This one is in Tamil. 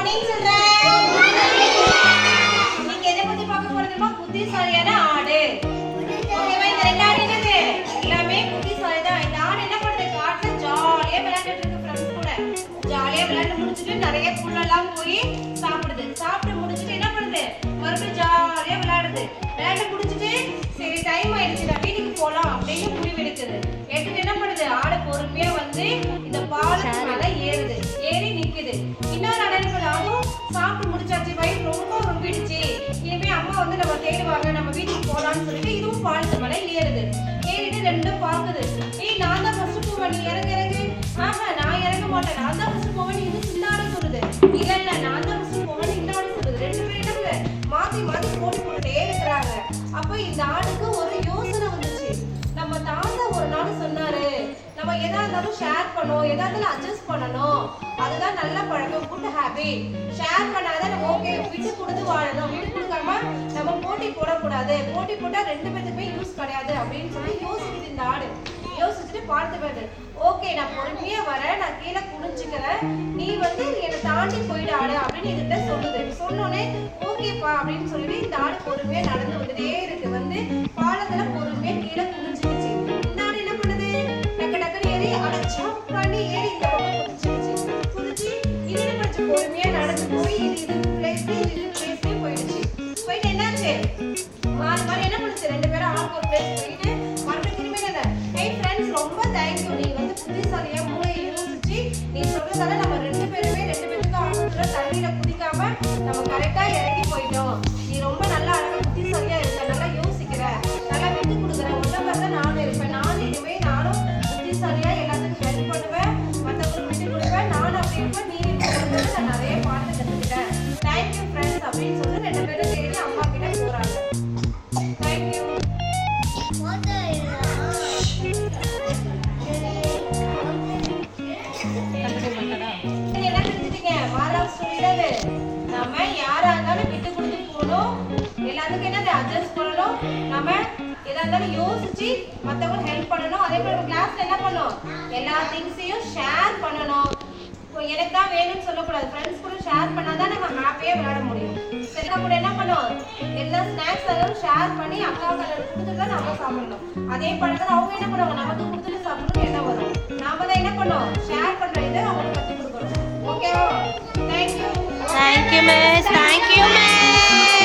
மார்னிங் சொல்றேன். நீங்க எதை பத்தி பார்க்க போறதுமா? புத்திசாலியான ஆடு. ஓகேவா? இந்த ரெண்டு ஆடு என்னது? எல்லாமே புத்திசாலி தான். இந்த ஆடு என்ன பண்ணுது? காட்டுல ஜாலியா விளையாண்டுட்டு இருக்கு ஃப்ரெண்ட்ஸ் கூட. ஜாலியா விளையாண்டு முடிச்சிட்டு நிறைய புல்லெல்லாம் போய் சாப்பிடுது. சாப்பிட்டு முடிச்சிட்டு என்ன பண்ணுது? மறுபடியும் ஜாலியா விளையாடுது. விளையாண்டு முடிச்சிட்டு சரி டைம் ஆயிடுச்சு நான் வீட்டுக்கு போலாம் அப்படின்னு முடிவு எடுக்குது. எடுத்துட்டு என்ன பண்ணுது? ஆடு பொறுமையா வந்து இந்த பாலத்து மேல ஏறுது. ஏறி நிக்குது. இன்னொரு ஆடு என்ன பண்ணுது? அதுவும் சாப்பிட்டு முடிச்சாச்சு, வயிறு ரொம்ப ரொம்பிடுச்சு, இனிமே அம்மா வந்து நம்ம தேடுவாங்க, நம்ம வீட்டுக்கு போலாம்னு சொல்லிட்டு இதுவும் பாலத்து மேல ஏறுது. ஏறிட்டு ரெண்டும் பாக்குது. ஏய் நான் தான் ஃபர்ஸ்ட் போவேன், நீ இறங்கு இறங்கு. ஆஹா நான் இறங்க மாட்டேன், நான் தான் ஃபர்ஸ்ட் போவேன், இது சின்ன ஆடு சொல்லுது. இல்ல இல்ல நான் தான் ஃபர்ஸ்ட் போவேன், இந்த ஆடு சொல்லுது. ரெண்டு பேரும் என்ன மாத்தி மாத்தி போட்டி போட்டுட்டே இருக்கிறாங்க. அப்ப இந்த ஆடுக்கு ஒரு யோசனை வந்துச்சு. நம்ம தாத்தா ஒரு நாள் சொன்னாரு, நம்ம எதா இருந்தாலும் ஷேர் பண்ணணும், எதா இருந்தாலும் அட்ஜஸ்ட் பண்ணணும், அதுதான் நல்ல பழக்கம், குட் ஹேபிட். ஷேர் பண்ணாதான் நம்ம ஓகே விட்டு கொடுத்து வாழணும், விட்டு கொடுக்காம நம்ம போட்டி போடக்கூடாது, போட்டி போட்டா ரெண்டு பேத்துக்குமே யூஸ் கிடையாது அப்படின்னு சொல்லி யோசிக்குது இந்த ஆடு. யோசிச்சுட்டு பார்த்து வருது. ஓகே நான் பொறுமையா வரேன், நான் கீழே குனிஞ்சுக்கிறேன், நீ வந்து என்னை தாண்டி போயிடாடு அப்படின்னு இதுகிட்ட சொல்லுது. சொன்னோடனே ஓகேப்பா அப்படின்னு சொல்லிட்டு இந்த ஆடு பொறுமையா நடந்து வந்துட்டே இருக்கு. வந்து பாலத்துல பொறுமையா கீழே குனிஞ்சுக்கிச்சு. இந்த ஆடு என்ன பண்ணுது? டக்கு டக்குன்னு ஏறி அடைச்சா பண்ணி ஏறி இந்த பக்கம் குதிச்சிருச்சு. குதிச்சு இது என்ன பண்ணுச்சு? பொறுமையா நடந்து போய் இது பிளேஸ்லயே போயிடுச்சு. போயிட்டு என்னாச்சு? மாறி மாறி என்ன பண்ணுச்சு? ரெண்டு பேரும் ஆளுக்கு ஒரு பிளேஸ் போயிட்டு மறுபடியும் திரும்பி என்ன? ஹேய் ஃப்ரெண்ட்ஸ் ரொம்ப தேங்க்யூ, நீ வந்து புத்திசாலியா மூளையை யோசிச்சு நீ சொல்றதால நம்ம ரெண்டு பேத்துக்கும் ஆபத்துல தண்ணியில குதிக்காம நம்ம கரெக்டா இறங்கி போயிட்டோம். நீ ரொம்ப நல்லா அழகா புத்திசாலியா இருக்க, நல்லா யோசிக்கிற, நல்லா விட்டு கொடுக்குற, உன்ன மாதிரி தான் நானும் இருப்பேன். நானும் புத்திசாலியா எல்லாத்துக்கும் ஹெல்ப் பண்ணுவேன், மற்றவங்களுக்கு விட்டு கொடுப்பேன், நானும் அப்படி இருப்பேன், நீ இருப்பேன். நான் நிறைய பாட்டு கற்றுக்கிட்டேன். தேங்க்யூ ஃப்ரெண்ட்ஸ் அப்படின்னு சொல்லி ரெண்டு பேரும் தேடி அம்மா கிட்ட போறாங்க. தேங்க்யூ. நம்ம யாரா இருந்தாலும் விட்டு கொடுத்து போகணும், எல்லாத்துக்கும் என்னது அட்ஜஸ்ட் பண்ணணும், நம்ம எதா இருந்தாலும் யோசிச்சு மற்றவங்களுக்கு ஹெல்ப் பண்ணணும். அதே மாதிரி கிளாஸ்ல என்ன பண்ணணும்? எல்லா திங்ஸையும் ஷேர் பண்ணணும். எனக்கு தான் வேணும்னு சொல்லக்கூடாது, ஃப்ரெண்ட்ஸ் கூட ஷேர் பண்ணாதான் நம்ம ஹாப்பியா விளையாட முடியும். சரியா கூட என்ன பண்ணணும்? எல்லா ஸ்நாக்ஸ் எல்லாம் ஷேர் பண்ணி அக்காவுக்கு கொடுத்துட்டு தான் நம்ம சாப்பிடணும். அதே பழக்கம் அவங்க என்ன பண்ணுவாங்க? நமக்கு கொடுத்துட்டு சாப்பிடணும் என்ன வரும்? நாம தான் என்ன பண்ணோம்? ஷேர் பண்ற இதை அவங்களுக்கு கற்றுக் கொடுக்கணும். ஓகேவா? Thank you. Thank you, miss. Thank you, miss.